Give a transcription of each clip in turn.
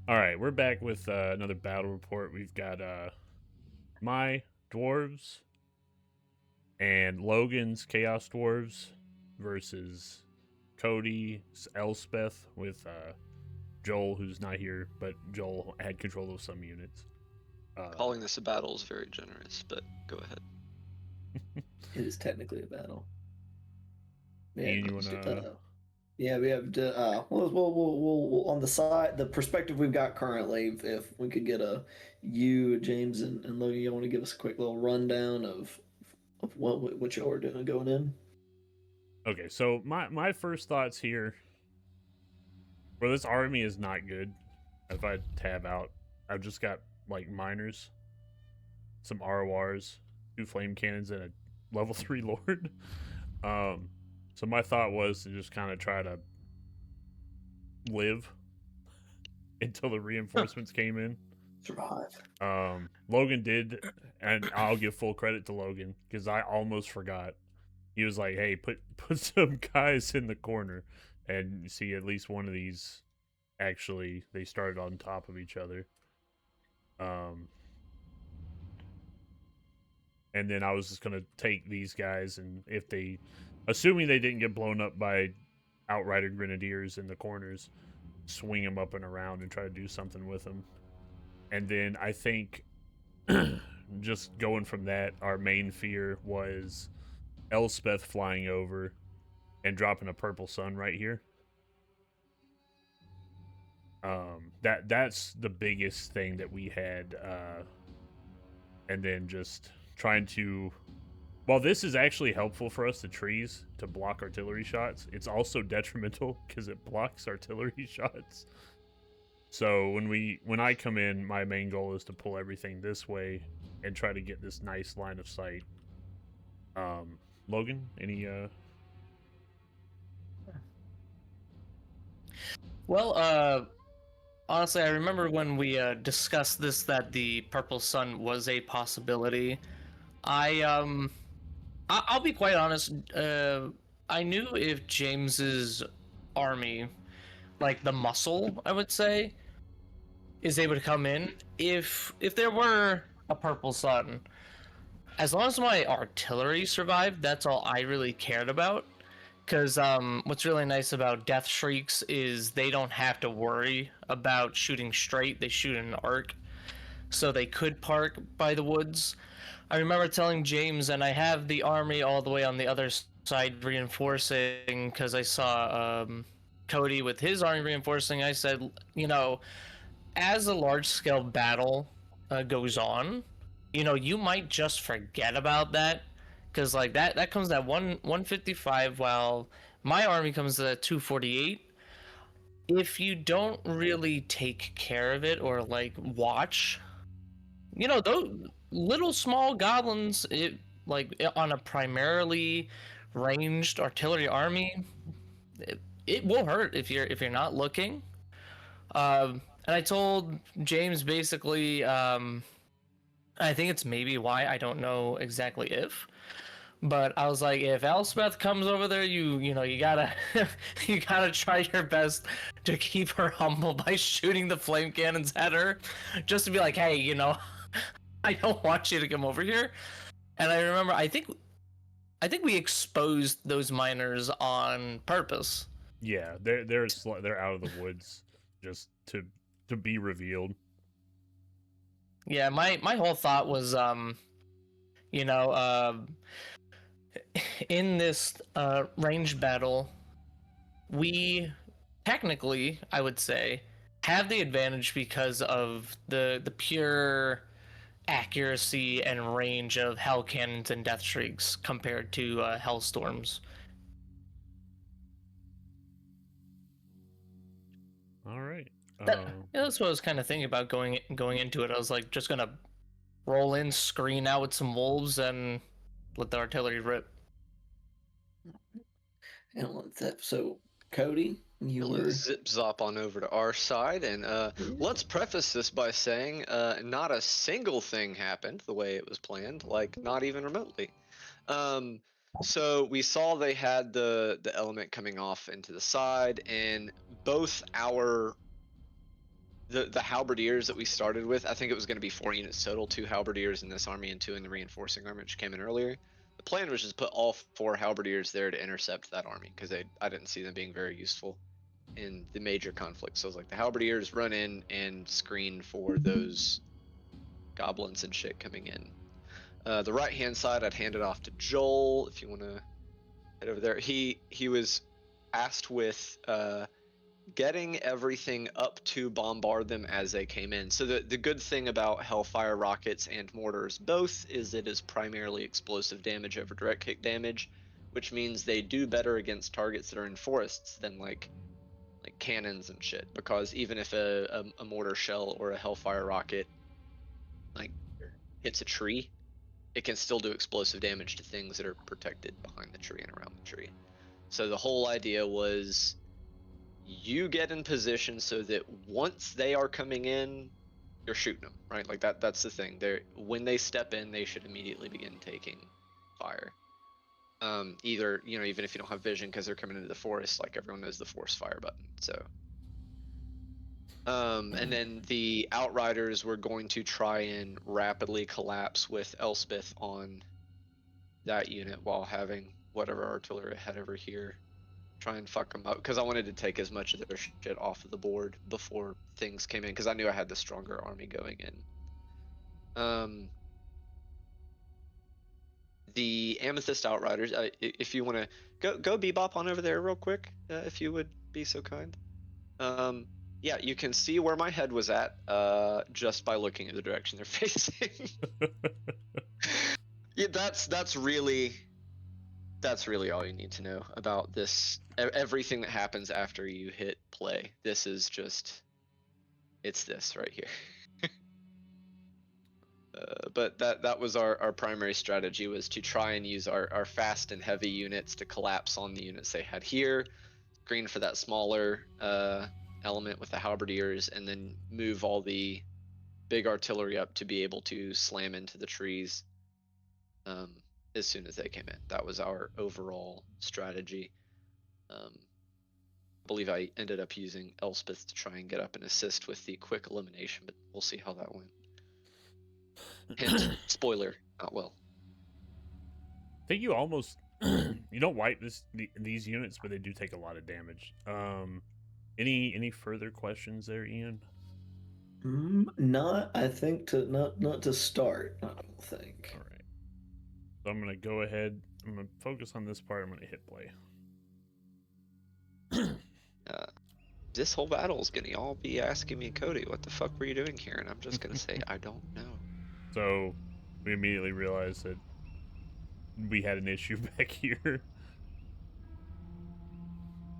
All right, we're back with another battle report. We've got my dwarves and Logan's Chaos Dwarves versus Cody's Elspeth with Joel, who's not here, but Joel had control of some units. Calling this a battle is very generous, but go ahead. It is technically a battle. Yeah, Ian, you wanna? yeah, we have to. We'll on the side, the perspective we've got currently. If we could get you, James, and Logan, you want to give us a quick little rundown of what y'all are doing going in? Okay, so my first thoughts here. Well, this army is not good. If I tab out, I've just got like miners, some RORs, 2 flame cannons, and a level 3 lord. So my thought was to just kind of try to live until the reinforcements came in. Survive. Logan did, and I'll give full credit to Logan because I almost forgot. He was like, "Hey, put some guys in the corner," and you see at least one of these. Actually, they started on top of each other. And then I was just gonna take these guys, and if they, assuming they didn't get blown up by Outrider Grenadiers in the corners, swing them up and around and try to do something with them. And then I think, just going from that, our main fear was Elspeth flying over and dropping a purple sun right here. That's the biggest thing that we had, and then just trying to. While this is actually helpful for us, the trees, to block artillery shots, it's also detrimental because it blocks artillery shots. So when I come in, my main goal is to pull everything this way and try to get this nice line of sight. Logan, any Well, honestly, I remember when we discussed this that the purple sun was a possibility. I'll be quite honest. I knew if James's army, like the muscle, I would say, is able to come in, if there were a purple sun, as long as my artillery survived, that's all I really cared about. Because what's really nice about Death Shrieks is they don't have to worry about shooting straight. They shoot in an arc. So they could park by the woods. I remember telling James, and I have the army all the way on the other side reinforcing, because I saw Cody with his army reinforcing. I said, as a large-scale battle goes on, you might just forget about that, because like that comes at 155 while my army comes at 248. If you don't really take care of it or like watch, those little small goblins, on a primarily ranged artillery army, it will hurt if you're not looking. And I told James basically, I think it's maybe why, I don't know exactly if, but I was like, if Elspeth comes over there, you gotta you gotta try your best to keep her humble by shooting the flame cannons at her, just to be like, hey, I don't want you to come over here. And I remember, I think we exposed those miners on purpose. Yeah, they're out of the woods just to be revealed. Yeah, my whole thought was, in this range battle, we technically, I would say, have the advantage because of the pure accuracy and range of hell cannons and death shrieks compared to hellstorms. All right. That's what I was kind of thinking about going into it. I was like, just gonna roll in, screen out with some wolves, and let the artillery rip. And so, Cody, you were Zip zop on over to our side, and let's preface this by saying not a single thing happened the way it was planned, like not even remotely. So we saw they had the element coming off into the side, and both our the halberdiers that we started with, I think it was going to be 4 units total, 2 halberdiers in this army and 2 in the reinforcing army, which came in earlier. The plan was just put all 4 halberdiers there to intercept that army because I didn't see them being very useful in the major conflicts. So I was like, the halberdiers run in and screen for those goblins and shit coming in. The right hand side, I'd hand it off to Joel if you want to head over there. He was asked with getting everything up to bombard them as they came in. So the good thing about Hellfire rockets and mortars both is it is primarily explosive damage over direct hit damage, which means they do better against targets that are in forests than like cannons and shit. Because even if a mortar shell or a Hellfire rocket like hits a tree, it can still do explosive damage to things that are protected behind the tree and around the tree. So the whole idea was you get in position so that once they are coming in, you're shooting them, right? Like that's the thing. When they step in, they should immediately begin taking fire. Either, you know, even if you don't have vision because they're coming into the forest, like everyone knows the force fire button. So and then the Outriders were going to try and rapidly collapse with Elspeth on that unit while having whatever artillery I had over here try and fuck them up, because I wanted to take as much of their shit off of the board before things came in, because I knew I had the stronger army going in. The Amethyst Outriders, if you want to go bebop on over there real quick, if you would be so kind. Yeah, you can see where my head was at just by looking at the direction they're facing. Yeah, that's really all you need to know about this. Everything that happens after you hit play. This is just, it's this right here. But that was our primary strategy, was to try and use our fast and heavy units to collapse on the units they had here, screen for that smaller element with the halberdiers, and then move all the big artillery up to be able to slam into the trees as soon as they came in. That was our overall strategy. I believe I ended up using Elspeth to try and get up and assist with the quick elimination, but we'll see how that went. Hint, spoiler, not well. I think you almost you don't wipe these units, but they do take a lot of damage. Any further questions there, Ian? Not, I think not to start. I don't think. All right. So I'm gonna go ahead. I'm gonna focus on this part. I'm gonna hit play. This whole battle is gonna all be asking me, Cody, what the fuck were you doing here? And I'm just gonna say, I don't know. So we immediately realized that we had an issue back here.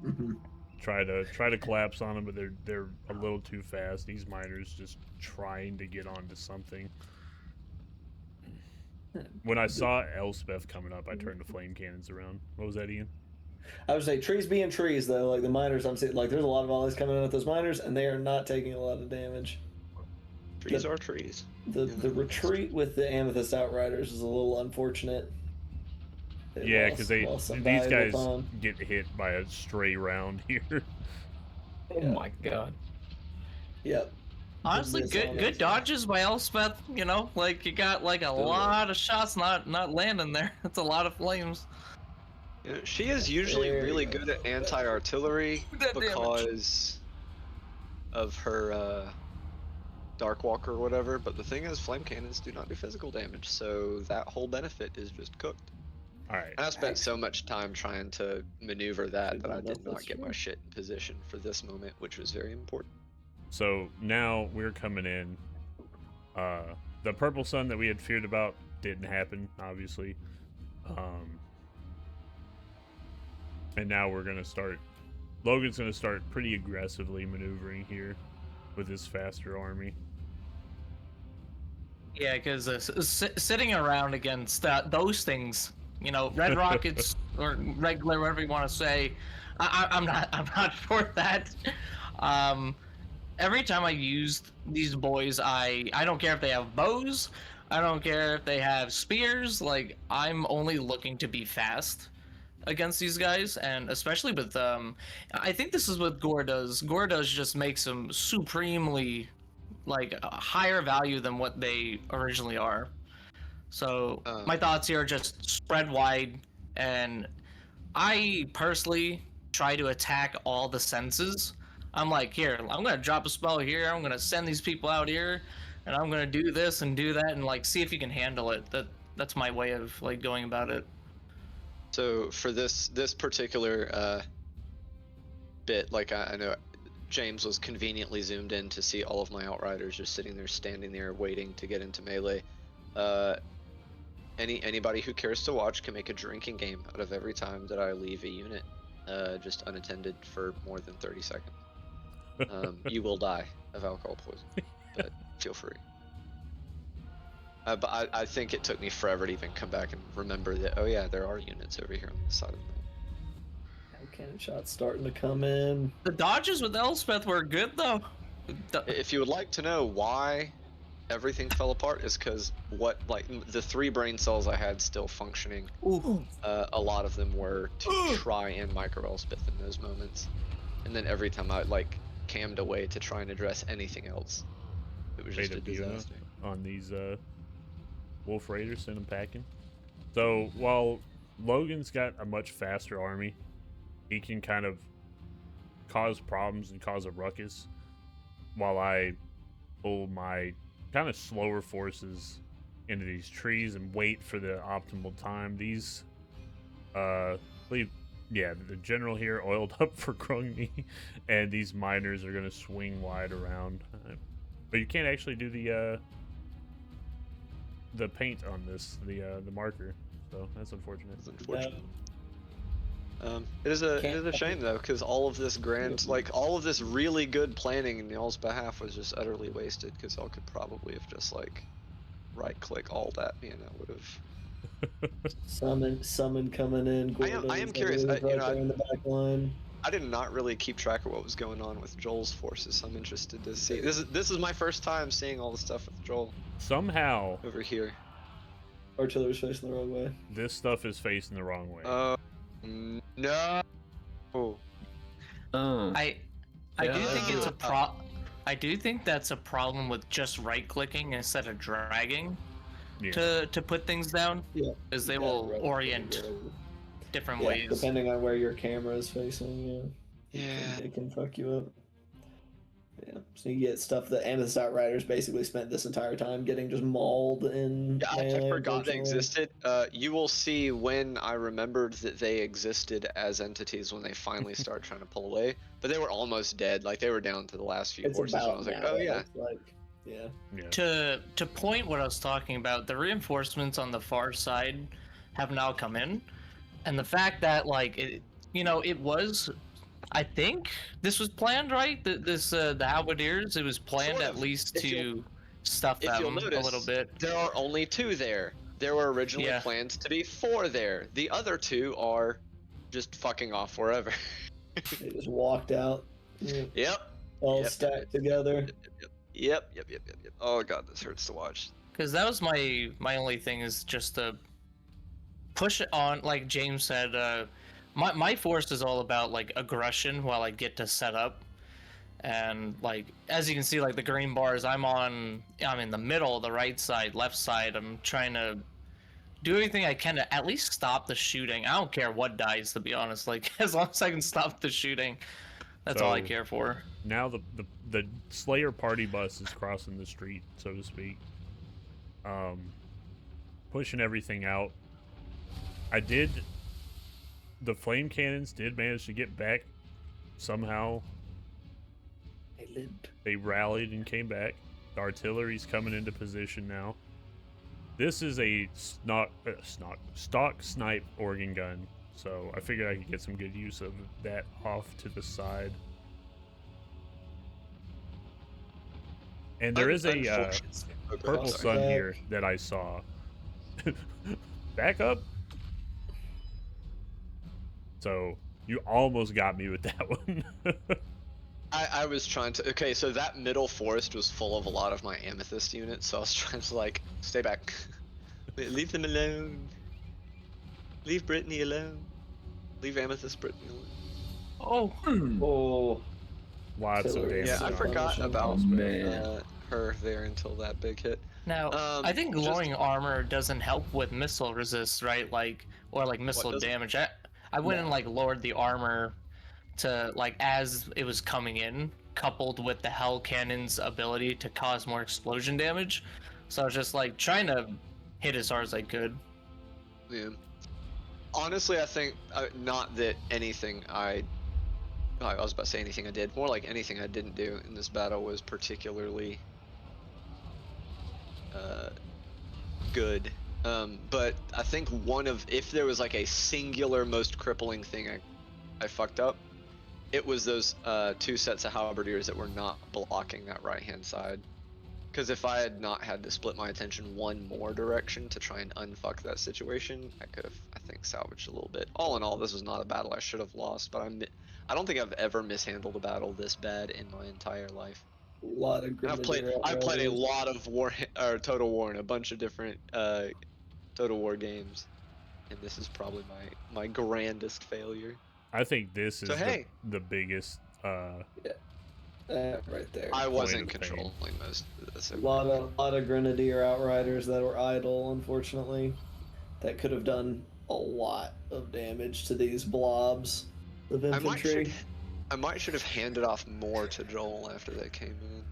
Mm-hmm. Try to collapse on them, but they're a little too fast. These miners just trying to get onto something. When I saw Elspeth coming up, I turned the flame cannons around. What was that, Ian? I would say trees being trees, though. Like the miners, I'm seeing, like there's a lot of volleys coming in at those miners, and they are not taking a lot of damage. Trees are trees. The retreat with the Amethyst Outriders is a little unfortunate. Yeah, because these guys get hit by a stray round here. Oh my god. Yep. Honestly, good dodges by Elspeth. You know, like you got like a lot of shots not landing there. That's a lot of flames. Yeah, she is usually really good at anti-artillery because of her Dark Walker or whatever. But the thing is, flame cannons do not do physical damage, so that whole benefit is just cooked. All right. And I spent so much time trying to maneuver that I did not get my shit in position for this moment, which was very important. So now we're coming in. The purple sun that we had feared about didn't happen, obviously. And now we're gonna start. Logan's gonna start pretty aggressively maneuvering here with his faster army. Yeah, because sitting around against those things, you know, red rockets or regular, whatever you want to say, I'm not for that. Every time I use these boys, I don't care if they have bows, I don't care if they have spears. Like, I'm only looking to be fast. against these guys, and especially with I think this is what Gore does. Gore does just makes them supremely like a higher value than what they originally are. So my thoughts here are just spread wide, and I personally try to attack all the senses. I'm like, here, I'm gonna drop a spell here. I'm gonna send these people out here, and I'm gonna do this and do that, and like see if you can handle it. That's my way of like going about it. So for this particular bit, like I know James was conveniently zoomed in to see all of my outriders just sitting there, standing there, waiting to get into melee. Anybody who cares to watch can make a drinking game out of every time that I leave a unit, just unattended for more than 30 seconds. You will die of alcohol poisoning, but feel free. But I think it took me forever to even come back and remember that, oh yeah, there are units over here on the side of the map. Cannon shots starting to come in. The dodges with Elspeth were good though. If you would like to know why everything fell apart, is because the 3 brain cells I had still functioning, a lot of them were to try and micro Elspeth in those moments, and then every time I cammed away to try and address anything else, it was just a disaster. On these Wolf Raiders, send them packing. So while Logan's got a much faster army, he can kind of cause problems and cause a ruckus, while I pull my kind of slower forces into these trees and wait for the optimal time. These the general here oiled up for Grungni, and these miners are gonna swing wide around, but you can't actually do the paint on this, the marker, so that's unfortunate. It's unfortunate. It is a shame though, because all of this all of this really good planning in y'all's behalf was just utterly wasted, because y'all could probably have just right click all that, and that would have summon coming in. I am curious. Right there in the back line. I did not really keep track of what was going on with Joel's forces, so I'm interested to see. This is my first time seeing all the stuff with Joel. Somehow over here, artillery's facing the wrong way. This stuff is facing the wrong way. No. I do think it's I do think that's a problem with just right clicking instead of dragging to put things down. Yeah. Because they will orient different ways. Depending on where your camera is facing, it can fuck you up. Yeah, so you get stuff that Amethyst Outriders basically spent this entire time getting just mauled in. Yeah, I forgot they existed. You will see when I remembered that they existed as entities when they finally start trying to pull away. But they were almost dead. They were down to the last few horses. And I was like, oh yeah. To point what I was talking about, the reinforcements on the far side have now come in, and the fact that it was. I think this was planned, right? The Halberdiers, it was planned at least to stuff them a little bit. There are only 2 there. There were originally planned to be 4 there. The other 2 are just fucking off wherever. They just walked out. Yep. All stacked together. Yep. Oh god, this hurts to watch. Because that was my only thing, is just to push it on, like James said. My force is all about aggression while I get to set up, and as you can see, the green bars, I'm in the middle, the right side, left side. I'm trying to do anything I can to at least stop the shooting. I don't care what dies, to be honest. As long as I can stop the shooting, that's all I care for. Now the Slayer party bus is crossing the street, so to speak, pushing everything out. The flame cannons did manage to get back somehow. They lived. They rallied and came back. The artillery's coming into position now. This is a stock snipe organ gun, so I figured I could get some good use of that off to the side. And there is a purple sun here that I saw. Back up. So you almost got me with that one. I was trying to. Okay, so that middle forest was full of a lot of my amethyst units, so I was trying to stay back. Leave them alone. Leave Brittany alone. Leave Amethyst Brittany Oh, Oh, Lots of Killer damage. Yeah, I on forgot her. about man. her there until that big hit. now I think Just- glowing armor doesn't help with missile resist, right? Like, or like missile doesn't? damage. I went and like lowered the armor to like as it was coming in, coupled with the Hell Cannon's ability to cause more explosion damage. So I was just like trying to hit as hard as I could. Yeah. Honestly, I think not that anything I was about to say anything I did. More like anything I didn't do in this battle was particularly good. But I think if there was like a singular most crippling thing I fucked up, it was those 2 sets of halberdiers that were not blocking that right hand side. Because if I had not had to split my attention one more direction to try and unfuck that situation, I could have, I think, salvaged a little bit. All in all, this was not a battle I should have lost, but I don't think I've ever mishandled a battle this bad in my entire life. a lot of And I've played a lot of Total War and a bunch of different Total War games, and this is probably my grandest failure. I think this is So, hey. the biggest. right there. I wasn't of pain. controlling most of this. A lot of Grenadier Outriders that were idle, unfortunately, that could have done a lot of damage to these blobs of infantry. I might should have handed off more to Joel after they came in.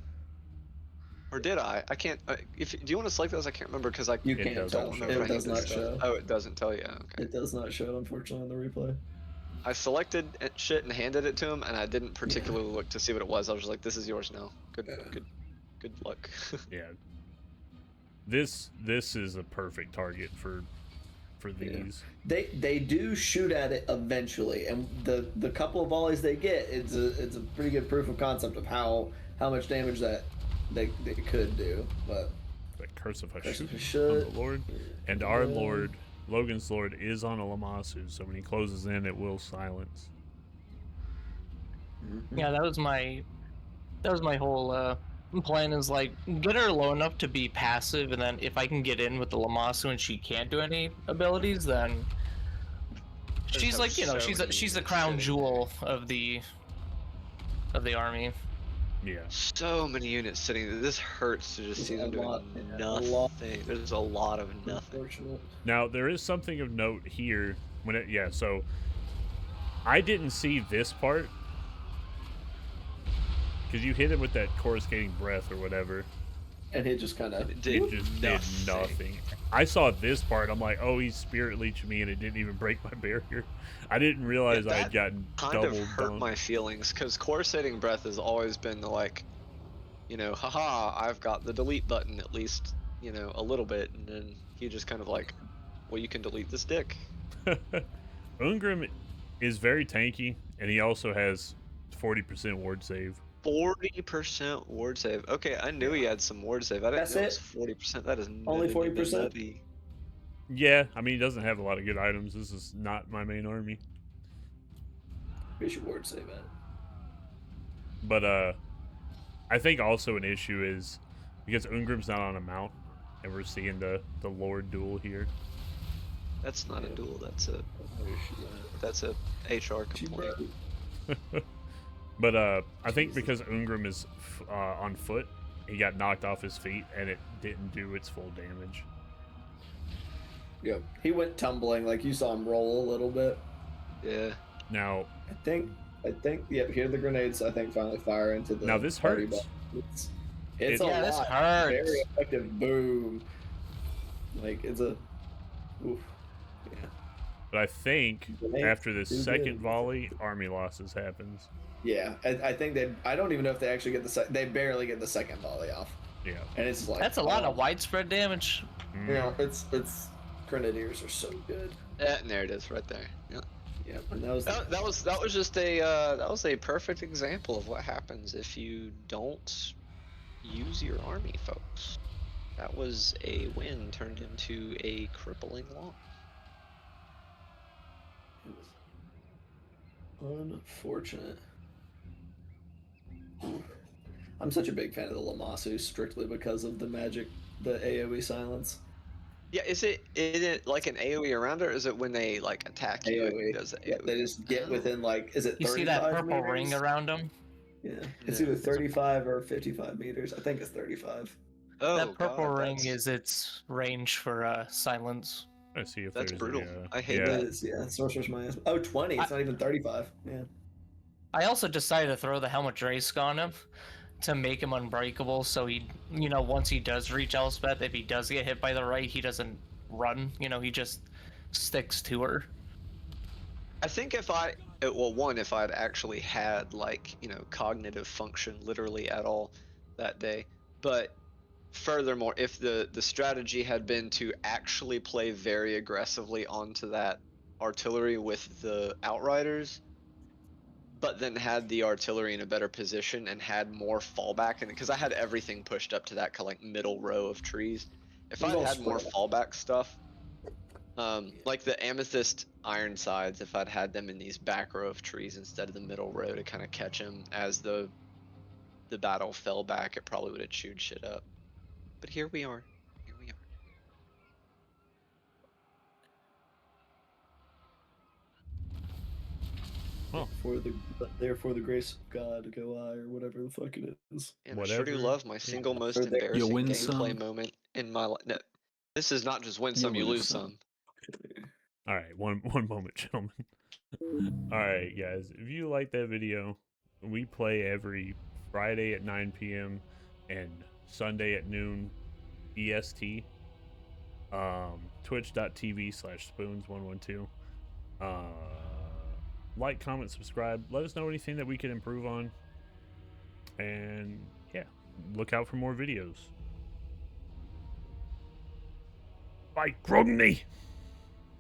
Or did I? I can't. Do you want to select those? I can't remember because You It can't doesn't tell. show. It I does hit not this show. stuff. Oh, it doesn't tell you. Okay. It does not show, unfortunately, on the replay. I selected shit and handed it to him, and I didn't particularly look to see what it was. I was just like, "This is yours now. Good luck." Yeah. This is a perfect target for these. They do shoot at it eventually, and the couple of volleys they get, it's a pretty good proof of concept of how much damage that they could do. But But Curse of Curse of Hashut Hashut. on the Lord, and our Lord, Logan's Lord, is on a Lamasu, so when he closes in, it will silence. Yeah, that was my whole plan is like get her low enough to be passive, and then if I can get in with the Lamasu and she can't do any abilities, then she's have like so she's many the units crown sitting jewel of the army. Yeah. So many units sitting there. This hurts to just see them doing nothing. There's a lot of nothing. Unfortunate. Now there is something of note here. So I didn't see this part because you hit him with that coruscating breath or whatever. And it just kind of It just did nothing. I saw this part. I'm like, oh, he's spirit leeching me, and it didn't even break my barrier. I didn't realize I had gotten Kind double of hurt dunked. my feelings because coruscating breath has always been the like, haha, I've got the delete button at least, a little bit, and then he just kind of like, well, you can delete this dick. Ungrim is very tanky, and he also has 40% ward save. 40% ward save. Okay, I knew he had some ward save. I didn't That's know it? it was 40%. That is Only nutty, 40%? nutty. Yeah, I mean, he doesn't have a lot of good items. This is not my main army. we should word save it. But I think also an issue is because Ungrim's not on a mount, and we're seeing the Lord duel here. That's not a duel. That's a HR complaint. But I think because Ungrim is on foot, he got knocked off his feet, and it didn't do its full damage. Yeah, he went tumbling, like you saw him roll a little bit. Yeah. Now, I think, yeah, here the grenades, I think, finally fire into the now this party hurts. bus. It's a Yeah, this lot. hurts. Very effective. Boom. Like, it's a... Oof. Yeah. But I think Grenade, after this too second good. volley, army losses happens. Yeah, I think I don't even know if they actually get they barely get the second volley off. Yeah. And it's just like... That's a lot of widespread damage. Mm. You know, it's... Grenadiers are so good. And there it is, right there. Yeah. Yeah, and that was... That was just a perfect example of what happens if you don't use your army, folks. That was a win turned into a crippling loss. Unfortunate. I'm such a big fan of the Lamasu strictly because of the magic, the AoE silence. Yeah, is it like an AoE around it, or is it when they like attack you, AoE. it does the Yeah, AoE? they just get Oh. within like, is it You see 35 that purple meters? ring around him? Yeah, it's No. either 35 or 55 meters. I think it's 35. Oh That purple god, ring is its range for silence. Let's see if that's there's brutal. a I hate It that. is, yeah. Sorcerer's Minus. Oh, 20. It's not even 35. Yeah. I also decided to throw the Helmet Drask on him to make him unbreakable, so he, once he does reach Elspeth, if he does get hit by the right, he doesn't run. He just sticks to her. I think if if I'd actually had like, cognitive function literally at all that day, but furthermore, if the strategy had been to actually play very aggressively onto that artillery with the outriders, but then had the artillery in a better position and had more fallback, and because I had everything pushed up to that like middle row of trees, if It was I'd all had more spread. fallback stuff, like the amethyst Ironsides, if I'd had them in these back row of trees instead of the middle row to kind of catch them as the battle fell back, it probably would have chewed shit up. But here we are. Here we are. Well, Therefore the grace of God go I, or whatever the fuck it is. And I sure do whatever. love my single most For there- You embarrassing win gameplay some. moment in my life. No, this is not just win some, you lose some. All right, one moment, gentlemen. All right, guys. If you like that video, we play every Friday at 9 p.m. and Sunday at noon EST. Twitch.tv/spoons112. Like, comment, subscribe. Let us know anything that we can improve on. And yeah, look out for more videos. Bye, Grogny!